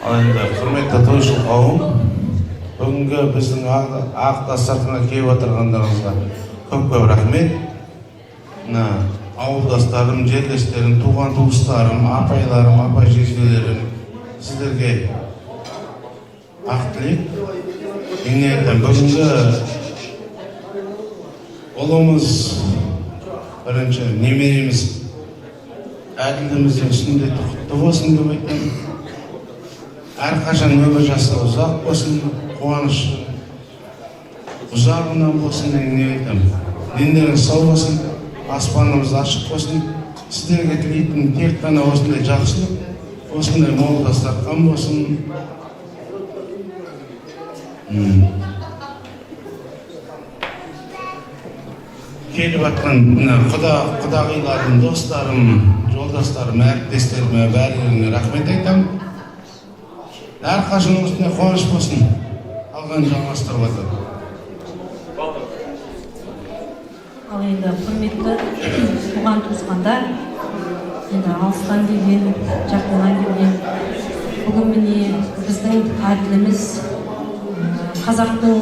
Speaker 11: Ал енді құрметті тойшыл қауым, бүгінгі біздің ақ дастарханға келіп отырғандарыңызға көп рахмет. Ауылдастарым, жерлестерім, туған туыстарым, апайларым, апай жезделерім, сіздерге ақ тілек. Бүгінгі ұлымыз, бірінші немереміз әділіміздің сүндеті құтты болсын деп айтамын. Әрқашан өмір жасы ұзақ болсын, қуаныш ұзағынан болсын деген айтамын. Дендеріңіз сау болсын, аспанымыз ашық болсын. Сіздерге тілейтін тек қана осындай жақсылық, осындай мол дастархан болсын. Келіп жатқан құдағиларым, достарым, жолдастарым, әріптестеріме, бәріне рахмет айтамын. Әрқашан осындай қуаныш болсын, алған жалғастырып жатыр.
Speaker 6: Ал енді құрметті туған туысқандар, енді алыстан келген, жақыннан келген, бүгін міне біздің әділіміз қазақтың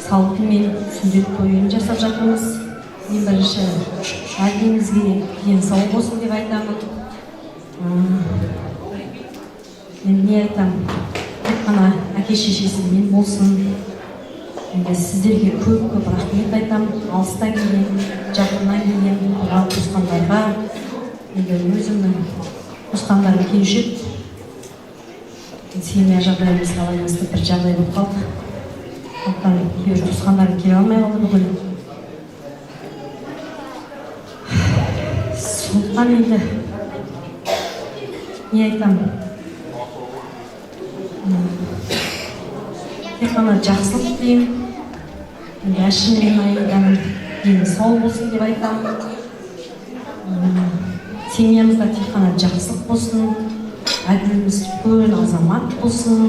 Speaker 6: салтымен сүндет тойын жасап жатырмыз. Ең бірінші әділімізге денсаулық болсын деп айтамын. Не айтамын, тек қана әке-шешесімен болсын. Енді сіздерге көп рахмет айтамын. Алыстан келген, жақыннан келген туған туысқандарға, енді өзімнің туысқандарым келіп жүр. Семья жағдайымызға байланысты бір жағдай болып қалды. Кейбір туысқандарым келе алмай қалды бүгін.
Speaker 12: сондықтан енді не айтамын, тек қана жақсылық деймін. Әшім мен Аиданың дені сау болсын деп айтамын. Семьямызда тек қана жақсылық болсын, әділіміз үлкен азамат болсын.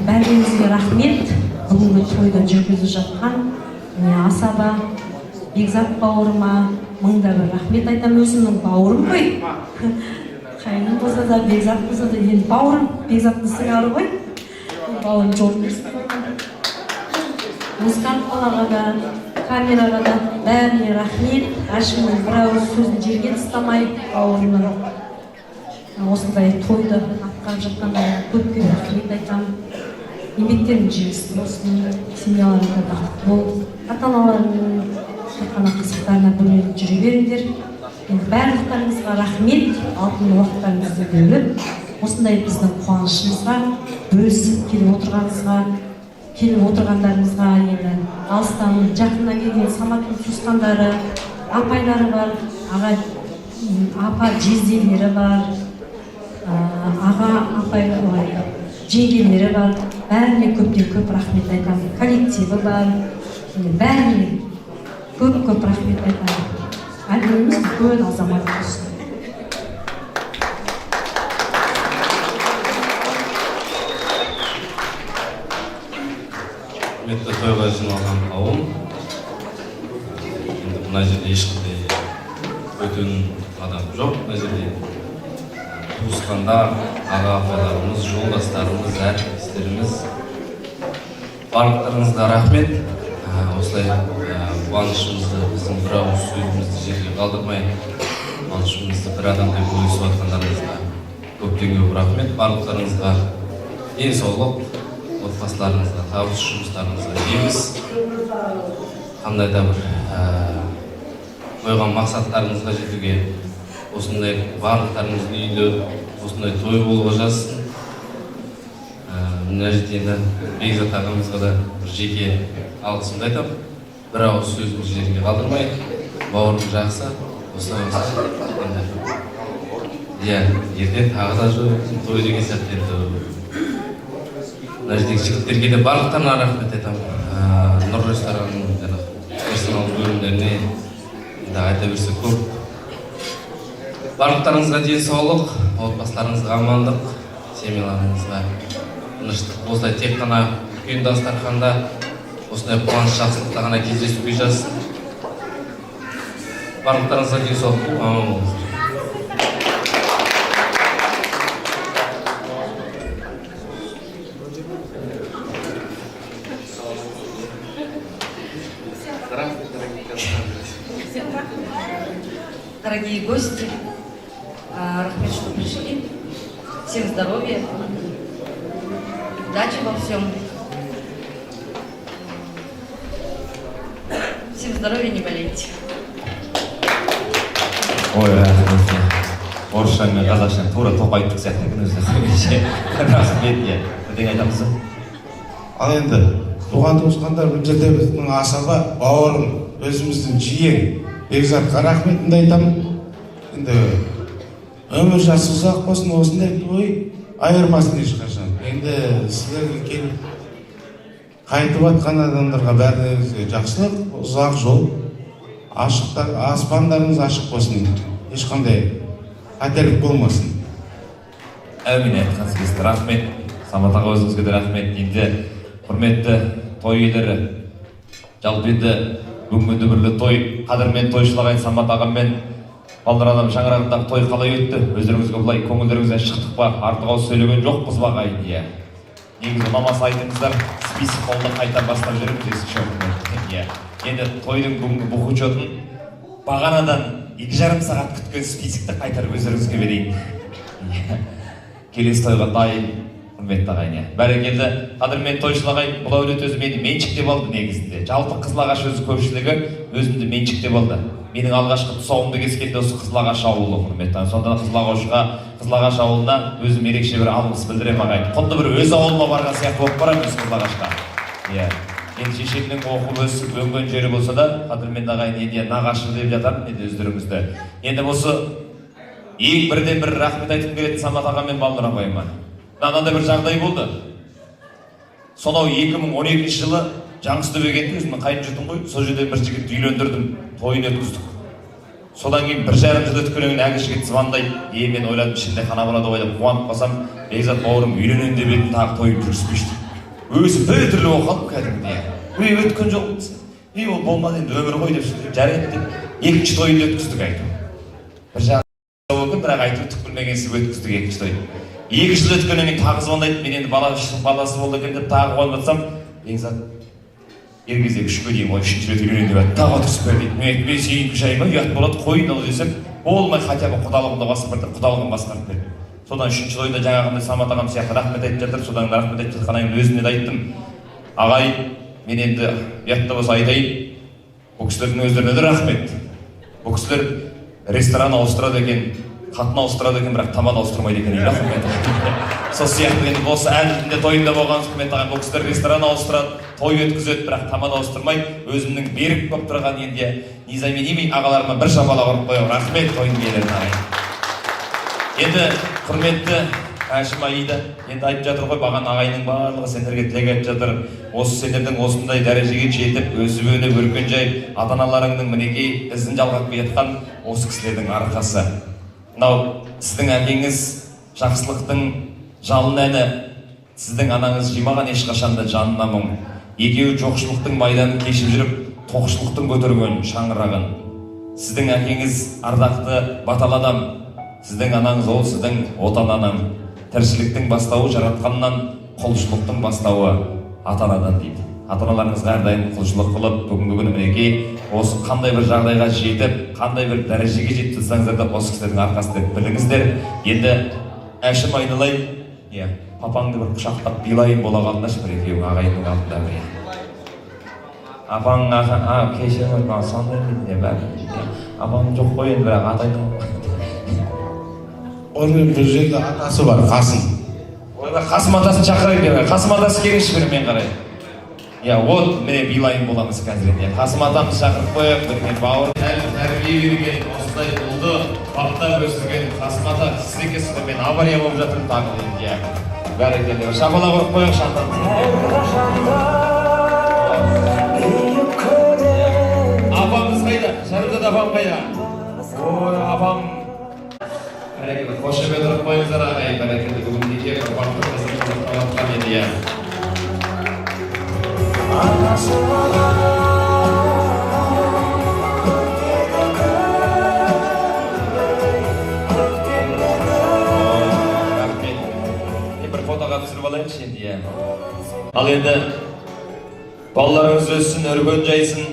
Speaker 12: Бәріңізге рахмет. Бүгінгі тойды жүргізіп жатқан Асаба, Бекзат бауырыма мыңда бір рахмет айтамын. Өзімнің бауырым ғой. Қайным болса да, Бекзат болса да, енді бауырым, Бекзаттың сыңары ғой. Бауырым жол берсін қойған. Музыкант балаға да, камераға да бәріне рахмет. Әшімнің бір ауыз сөзін жерге тастамай, бауырымның осындай тойды атқарып жатқанда көпке рахмет айтамын. Еңбектерің жемісті болсын, семьяларыңда бақытты бол, ата-аналарыңның тек қана қызықтарына бөлініп жүре беріңдер. Барлықтарыңызға рахмет, алтын уақыттарыңызды бөліп, осындай біздің қуанышымызға бөлісіп келіп отырғандарыңызға, енді алыстан жақыннан келген Саматтың туысқандары, апайлары бар, апа жезделері бар, аға апайлары, жеңгелері бар. Бәріне көптен көп рахмет айтамын. Коллективі бар, бәріне көп рахмет айтамын. Әділіміз үлкен азамат болсын.
Speaker 10: Құрметті тойға жиналған қауым, енді мына жерде ешқандай бөтен адам жоқ. Мына жерде туысқандар, аға-апаларымыз, жолдастарымыз, әріптестеріміз, барлықтарыңызға рахмет. Осылай қуанышымызды, біздің бір ауыз сөзімізді жерге қалдырмай, қуанышымызды бір адамдай бөлісіп жатқандарыңызға көптен көп рахмет. Барлықтарыңызға денсаулық, отбасыларыңызға, табыс жұмыстарыңызға жеміс, қандай да бір қойған мақсаттарыңызға жетуге, осындай барлықтарыңыздың үйінде осындай той болуға жазсын. Мына жерде енді Бекзат ағамызға да бір жеке алғысымды айтамын. Бір ауыз сөзімді жерге қалдырмай, бауырым жақсы, осылай иә, ертең тағы да той деген сияқты енді. Мына жердегі жігіттерге де барлықтарына рахмет айтамын. Нұр ресторанының персонал бөлімдеріне айта берсе көп. Барлықтарыңызға денсаулық, отбасыларыңызға амандық, семьяларыңызға тыныштық. Осылай тек қана үлкен дастарханда осындай қуаныш жақсылықта ғана кездесуге жазсын. Барлықтарыңызға денсаулық, аман болыңыздар.
Speaker 13: Дорогие гости, рахмет, что пришли. Всем здоровья, удачи во всем. Всем здоровья, не болейте.
Speaker 1: Ой, орысша мен қазақша тура тоқайдық сияқты екен өзі. Рахмет, бірдеңе айтамыз ба?
Speaker 11: Ал енді туған туысқандар бұл жерде біздің Асаба, бауырым, өзіміздің жиен Бекзатқа рахметімді айтамын. Енді өмір жасы ұзақ болсын, осындай той айырмасын ешқашан. Енді сіздерге келіп қайтып жатқан адамдарға бәріңізге жақсылық, ұзақ жол, ашықтар, аспандарыңыз ашық болсын, ешқандай қатерлік болмасын.
Speaker 1: Әмин, айтқансыз рахмет. Самат аға өзіңізге де рахмет. Енді құрметті той иелері, жалпы енді бүгінгі бірлі той, қадірмен тойшылағайын Самат ағаммен Балнұр адам шаңырағындағы той қалай өтті? Өздеріңізге бұлай көңілдеріңізден шықтық па? Артық ауыз сөйлеген жоқпыз ба ағайын? Иә. Негізі ұнамаса айтыңыздар, список қолды қайта бастап жүреміз есікші орнында. Енді тойдың бүгінгі бұқ учетін бағанадан 2,5 сағат күткен списокті қайтарып өздеріңізге берейін. Келесі тойға дайын, құрметті ағайын. Бәрекелді, қадірмен тойшылағайын, бұл әулет өзі мені меншіктеп алды негізінде. Жалпы Қызылағаш өзі көпшілігі өзімді меншіктеп алды. Менің алғашқы тұсауымды кескенде осы Қызылағаш ауылы, құрметті. Сонда Қызылағаш ауылына өзім ерекше бір алғыс білдіремін ағайын. Құнды бір өз ауылыма барған сияқты болып барамын Қызылағашқа. енді шешемнің оқып өсіп өнген жері болса да қадірменді ағайын енді нағашым деп жатамын енді өздеріңізді. енді осы ең бірден бір рахмет айтып келетін Самат аға мен Балнұр апайыма. Мынандай бір жағдай болды. Сонау 2012 жылы Жаңғызтөбегенде өзімнің қайын жұртым ғой, сол жерде бір жігітті үйлендірдім, тойын өткіздік. Содан кейін 1,5 жыл өткеннен кейін әлгі жігіт звондайды. Мен ойладым ішінде қана болады ғой деп қуанып қалсам, Бекзат бауырым үйленемін деп едім, тағы тойым жүріспешті. Өзі біртүрлі болып қалдым кәдімгідей. Өткен жоқ. Ол болмады енді өмір ғой деп жарайды деп екінші тойын өткіздік айтып. 1,5 жыл өткен, бірақ айтып түк білмегенсіп өткіздік екінші тойын. 2 жыл өткеннен кейін тағы звондайды. Мен енді баласы болды екен деп тағы қуанып жатсам, Бекзат ер кезде 3-ге дейін 3-ші рет үйленейін деп тағы отырсып бер дейді. Мен сүйін жайма ұят болады қойын ал десем, болмай хотя бы құдалығымды құдалығын басқарып берді. Содан 3-ші тойда жаңағындай Самат ағам сияқты рахмет айтып жатыр. Содан рахмет айтып жатқаннан кейін өзіме де айттым. Ағай, мен енді ұятта болса айтайын. Бұл кісілердің өздеріне де рахмет. Бұл кісілер ресторан ауыстырады екен, қатын ауыстырады екен, бірақ тамақ ауыстырмайды екен. Рахмет. Сол сияқты енді осы әнінде тойында болған құрметті ағайын, бұл кісілер ресторан ауыстырады, той өткізеді, бірақ тамақ ауыстырмайды. Өзімнің берік болып тұрған енді Низами ағаларыма бір шапалақ ұрып қоямын. Рахмет тойын иелеріне ағайын. Енді құрметті Әшім Аида енді айтып жатыр ғой, баған ағайының барлығы сендерге тілек айтып жатыр. Осы сендердің осындай дәрежеге жетіп, өсіп өніп өркен жайып, ата-аналарыңның мінекей ізін жалғап келе жатқан осы кісілердің арқасы. Мынау сіздің әкеңіз жақсылықтың жалын әні, сіздің анаңыз жимаған ешқашанда жанына мұң. Екеуі жоқшылықтың майданын кешіп жүріп, тоқшылықтың көтерген шаңырағын. Сіздің әкеңіз ардақты батал адам, сіздің анаңыз ол сіздің отан анам. Тіршіліктің бастауы жаратқаннан, құлшылықтың бастауы ата-анадан дейді. Ата-аналарыңызға әрдайым құлшылық қылып, бүгінгі күні мінекей осы қандай бір жағдайға жетіп, қандай бір дәрежеге жетіп тұрсаңыздар да осы кісілердің арқасы деп біліңіздер. Енді Әшім айналайын, папаңды бір құшақтап билайын бола қалыңдаршы бір екеуің ағайынның алдында бір. Апаң кешірім маған сондай мен бәрі. Апаң жоқ қой енді бірақ атайын.
Speaker 11: Оның бір жерде атасы бар, Қасым.
Speaker 1: Қасым атасын шақырайын. Қасым атасы келіңізші бірмен қарай. Вот міне билайын боламыз қазір. Қасым атамыз шақырып қойып, бірген бауыр тәрбие берген, осындай ұлды баптап өсірген Қасым ата сіз екенсіз, мен авария болып жатырмын тағы енді. Бәрекелді. Шапалақ ұрып қойыңыз апамыз қайда? Шәріпзат апам қайда? Ой, апам. Бәрекелді. Қошемет ұрып қойыңыздар ағайын. Бәрекелді. Бүгін неке ұрпақты қызымызды қалатқан еді. Бір фотоға түсіріп алайыншы енді. Ал енді балаларыңыз өссін, өрген жайсын.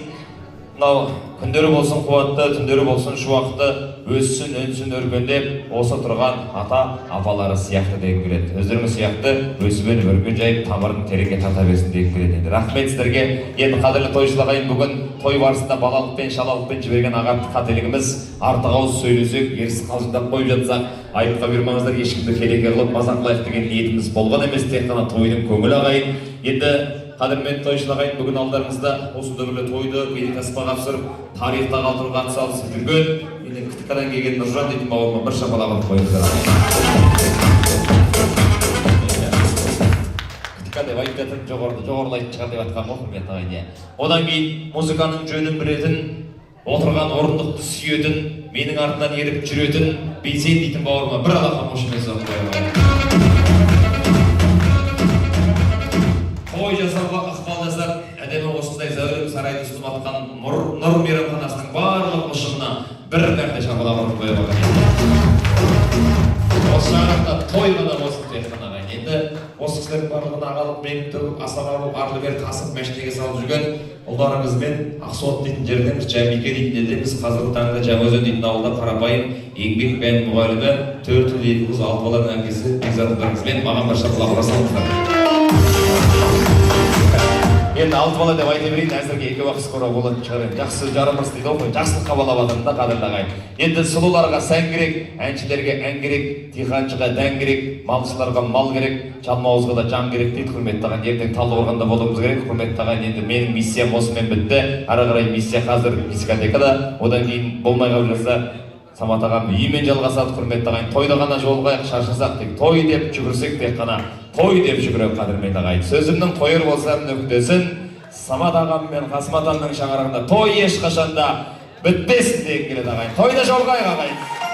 Speaker 1: Мынау күндері болсын қуатты, түндері болсын шуақты, өссін, өнсін, өргендеп, осы тұрған ата-апалары сияқты деген келеді. Өздеріңіз сияқты өсіп өрген жайып, тамырын тереңге тарта берсін деген келеді. Рахмет сіздерге. Енді қадірлі тойшыл ағайын, бүгін той барысында балалықпен, шалалықпен жіберген ағартық қателігіміз артық ауыз сөйлесек, ерсіз қалжыңдап қойып жатсақ, айыпқа бұйырмаңыздар, ешкімді келеке қылып мазақ қылайық деген ниетіміз болған емес, тек қана тойдың көңілі ағайын. Енді қадірмен тойшыл ағайын, бүгін алдарыңызда осы дүбірлі тойды бейнетаспаға түсіріп, тарихта қалдыруға атсалысып жүрген, енді Ктикадан келген Нұржан дейтін бауырыма бір шапалақ ұрып қойыңыздар. Ктика деп айтып жатыр, жоғарылайтын шығар деп айтқан ғой құрметті ағайын. Одан кейін музыканың жөнін білетін, отырған орындықты сүйетін, менің артынан еріп жүретін Бейсен дейтін бауырыма бір алақа қошемет соғып қойыңыздар. Той жасауға ықпал жасап, әдемі осындай зәулім сарайды ұстап атқан Нұр мейрамханасының барлық ұшығына бір мәрте шапалақ ұрып қойып отыр. Осы жағында той ғана болсын тек қана ағайын. Енді осы кісілердің барлығына ағалық меніп төгіп, асаба болып, арлы-бері тасып, мәштеге салып жүрген ұлдарыңызбен Ақсуат дейтін жерден, Жәмике дейтін елден, біз қазіргі таңда Жаңаөзен дейтін ауылда қарапайым еңбек пән мұғалімі, 4 ұл 2 қыз 6 баланың әкесі Бекзатыңызбен маған бір шапалақ ұрасаңыздар. Енді 6 бала деп айта берейін, әзірге 2 уақыт скоро болатын шығар. Жақсы жарымырыс дейді ғой, жақсылыққа балап жатырмын да қадірлі ағайын. Енді сұлуларға сән керек, әншілерге ән керек, диқаншыға дән керек, малшыларға мал керек, жалмауызға да жан керек дейді құрметті ағайын. Ертең Талдықорғанда болуымыз керек құрметті ағайын. Енді менің миссиям осымен бітті. Ары қарай миссия қазір дискотекада, одан кейін болмай қалып жатса Самат ағам үйімен жалғасады құрметті ағайын. Тойда ғана жолғайық, шаршасақ тек той деп жүгірсек тек қана той деп жүгіріп қадірменді ағайын. Сөзімнің қойыр болса нүктесін Самат ағам мен Қасым атамның шаңырағында той ешқашанда бітпесін деген келеді ағайын. Тойда жолғайық ағайын.